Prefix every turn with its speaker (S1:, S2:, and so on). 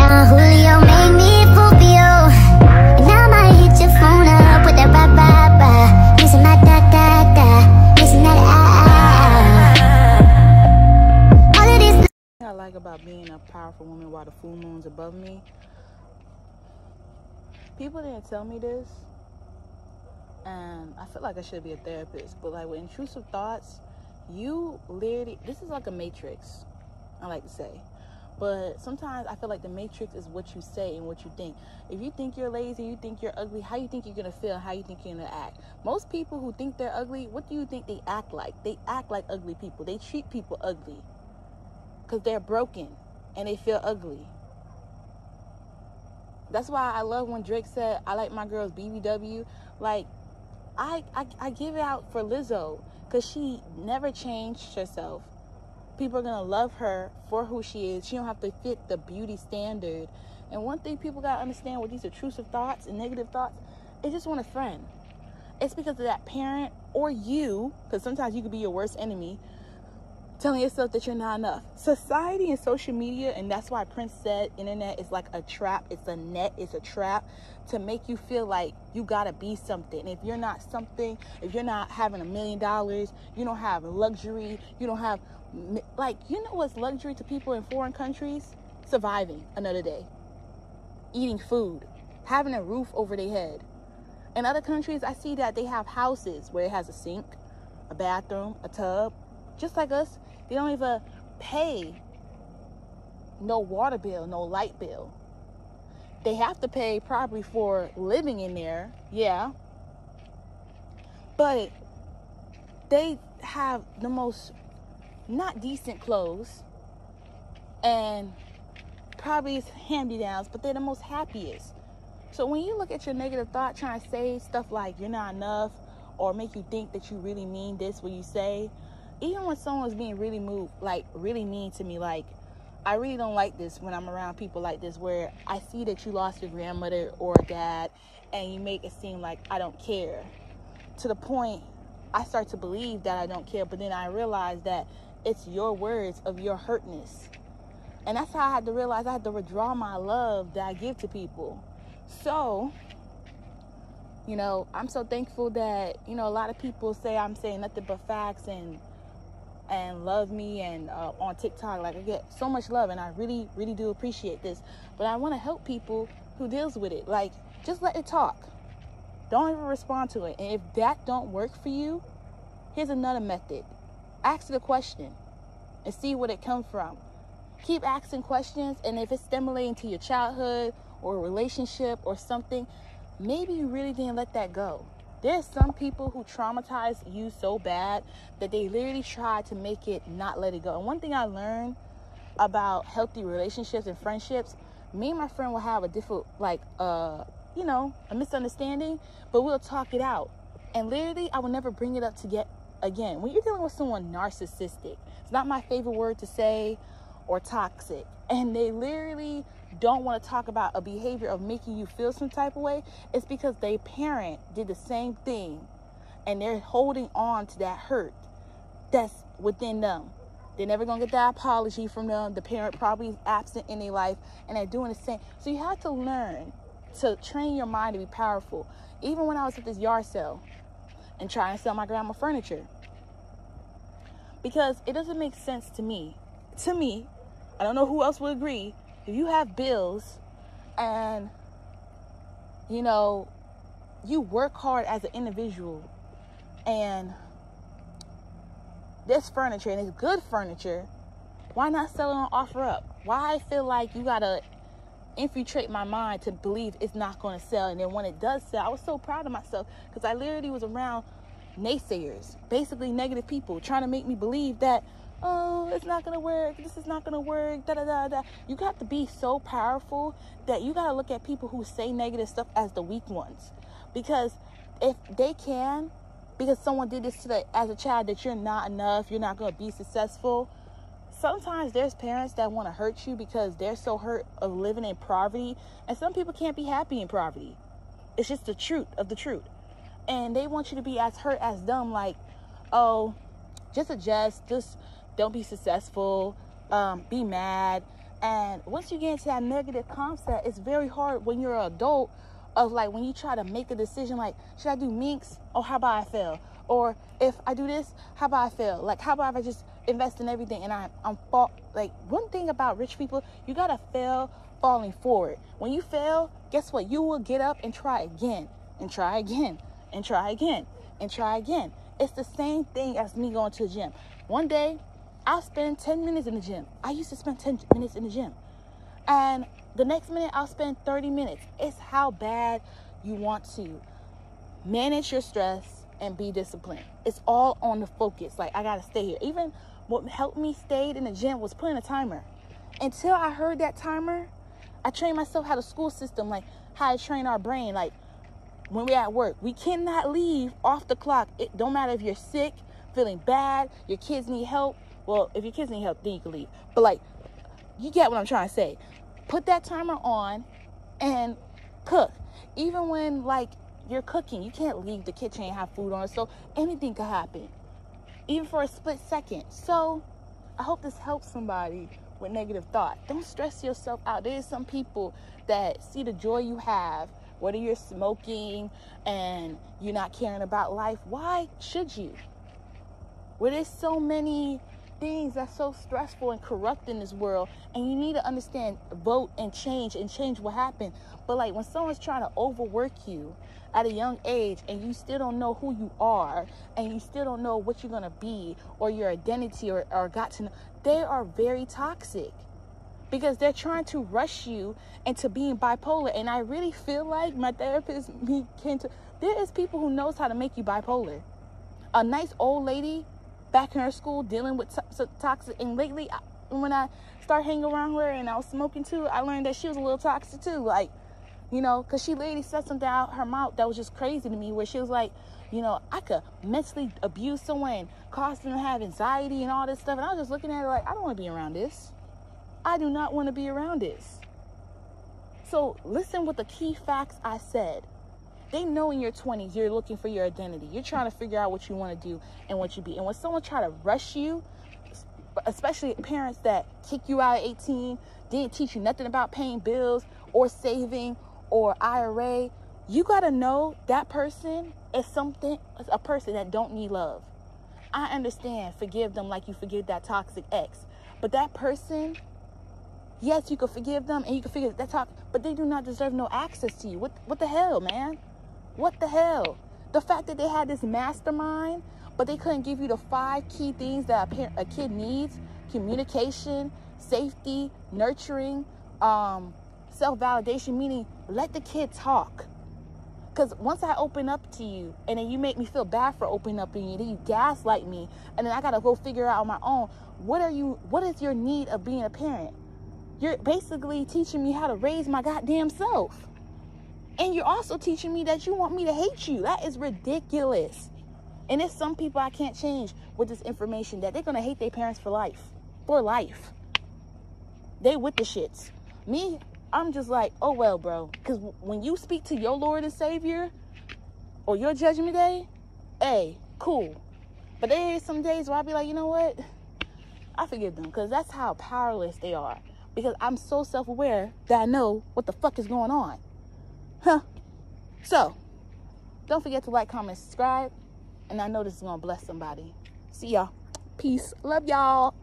S1: Julio made me fulfill. And now I might hit your phone up with that ba ba ba. Missing my da da da. Missing that All of this.
S2: I like about being a powerful woman while the full moon's above me. People didn't tell me this, and I feel like I should be a therapist, but like with intrusive thoughts, you literally, this is like a matrix, I like to say. But sometimes I feel like the matrix is what you say and what you think. If you think you're lazy, you think you're ugly, how you think you're going to feel, how you think you're going to act. Most people who think they're ugly, what do you think they act like? They act like ugly people. They treat people ugly because they're broken and they feel ugly. That's why I love when Drake said, I like my girls BBW. Like, I give it out for Lizzo because she never changed herself. People are going to love her for who she is. She don't have to fit the beauty standard. And one thing people got to understand with these intrusive thoughts and negative thoughts, they just want a friend. It's because of that parent or you, because sometimes you could be your worst enemy, telling yourself that you're not enough. Society and social media, and that's why Prince said internet is like a trap. It's a net, it's a trap to make you feel like you gotta be something. And if you're not something, if you're not having $1 million, you don't have luxury, you don't have, like, you know what's luxury to people in foreign countries? Surviving another day, eating food, having a roof over their head. In other countries, I see that they have houses where it has a sink, a bathroom, a tub. Just like us, they don't even pay no water bill, no light bill. They have to pay probably for living in there, yeah. But they have the most not decent clothes and probably it's hand-me-downs, but they're the most happiest. So when you look at your negative thought trying to say stuff like you're not enough or make you think that you really mean this what you say, even when someone's being really moved, like really mean to me, like I really don't like this when I'm around people like this where I see that you lost your grandmother or dad and you make it seem like I don't care. To the point I start to believe that I don't care, but then I realize that it's your words of your hurtness. And that's how I had to realize I had to withdraw my love that I give to people. So, you know, I'm so thankful that, you know, a lot of people say I'm saying nothing but facts and love me and on TikTok, like I get so much love and I really, really do appreciate this. But I want to help people who deals with it. Like, just let it talk. Don't even respond to it. And if that don't work for you, here's another method. Ask the question and see where it comes from. Keep asking questions, and if it's stimulating to your childhood or a relationship or something, maybe you really didn't let that go. There's some people who traumatize you so bad that they literally try to make it not let it go. And one thing I learned about healthy relationships and friendships, me and my friend will have a different, like, you know, a misunderstanding, but we'll talk it out. And literally, I will never bring it up to get again. When you're dealing with someone narcissistic, it's not my favorite word to say, or toxic, and they literally don't want to talk about a behavior of making you feel some type of way, it's because their parent did the same thing and they're holding on to that hurt that's within them. They're never going to get that apology from them. The parent probably is absent in their life and they're doing the same. So you have to learn to train your mind to be powerful. Even when I was at this yard sale and trying to sell my grandma furniture, because it doesn't make sense to me, I don't know who else would agree. If you have bills and, you know, you work hard as an individual and this furniture and it's good furniture, why not sell it on OfferUp? Why I feel like you got to infiltrate my mind to believe it's not going to sell. And then when it does sell, I was so proud of myself because I literally was around naysayers, basically negative people trying to make me believe that, oh, it's not gonna work, this is not gonna work, da da da da. You got to be so powerful that you gotta look at people who say negative stuff as the weak ones, because if they can, because someone did this to as a child, that you're not enough, you're not gonna be successful. Sometimes there's parents that want to hurt you because they're so hurt of living in poverty, and some people can't be happy in poverty. It's just the truth of the truth, and they want you to be as hurt as them, like, oh, just adjust, just don't be successful, be mad, And once you get into that negative concept, it's very hard when you're an adult of like when you try to make a decision like, should I do minks? Or how about I fail? Or if I do this, how about I fail? Like, how about if I just invest in everything and I'm fall? Like, one thing about rich people, you gotta fail falling forward. When you fail, guess what? You will get up and try again and try again and try again and try again. It's the same thing as me going to the gym. One day, I'll spend 10 minutes in the gym. I used to spend 10 minutes in the gym. And the next minute, I'll spend 30 minutes. It's how bad you want to manage your stress and be disciplined. It's all on the focus. Like, I got to stay here. Even what helped me stay in the gym was putting a timer. Until I heard that timer, I trained myself how the school system, like how I train our brain. Like, when we're at work, we cannot leave off the clock. It don't matter if you're sick, feeling bad, your kids need help. Well, if your kids need help, then you can leave. But like, you get what I'm trying to say. Put that timer on and cook. Even when like you're cooking, you can't leave the kitchen and have food on. So anything could happen, even for a split second. So I hope this helps somebody with negative thought. Don't stress yourself out. There's some people that see the joy you have, whether you're smoking and you're not caring about life. Why should you? Where there's so many things that's so stressful and corrupt in this world, and you need to understand, vote and change will happen. But like when someone's trying to overwork you at a young age and you still don't know who you are and you still don't know what you're going to be or your identity or got to know, they are very toxic because they're trying to rush you into being bipolar. And I really feel like my therapist there is people who knows how to make you bipolar. A nice old lady back in her school dealing with toxic, and lately when I started hanging around her and I was smoking too, I learned that she was a little toxic too. Like, you know, because she lady said something out her mouth that was just crazy to me, where she was like, you know, I could mentally abuse someone and cause them to have anxiety and all this stuff. And I was just looking at her like, I don't want to be around this. I do not want to be around this. So listen with the key facts I said. They know in your 20s you're looking for your identity. You're trying to figure out what you want to do and what you be. And when someone try to rush you, especially parents that kick you out at 18, didn't teach you nothing about paying bills or saving or IRA, you got to know that person is a person that don't need love. I understand, forgive them like you forgive that toxic ex. But that person, yes, you could forgive them and you can forgive that toxic, but they do not deserve no access to you. What the hell, man? What the hell? The fact that they had this mastermind, but they couldn't give you the 5 key things that a kid needs: communication, safety, nurturing, self-validation, meaning let the kid talk. Because once I open up to you and then you make me feel bad for opening up to you, then you gaslight me, and then I got to go figure out on my own, what is your need of being a parent? You're basically teaching me how to raise my goddamn self. And you're also teaching me that you want me to hate you. That is ridiculous. And there's some people I can't change with this information, that they're going to hate their parents for life. For life. They with the shits. Me, I'm just like, oh well, bro. Because when you speak to your Lord and Savior or your judgment day, hey, cool. But there is some days where I'll be like, you know what? I forgive them, because that's how powerless they are. Because I'm so self-aware that I know what the fuck is going on. So, don't forget to like, comment, subscribe. And I know this is going to bless somebody. See y'all. Peace. Love y'all.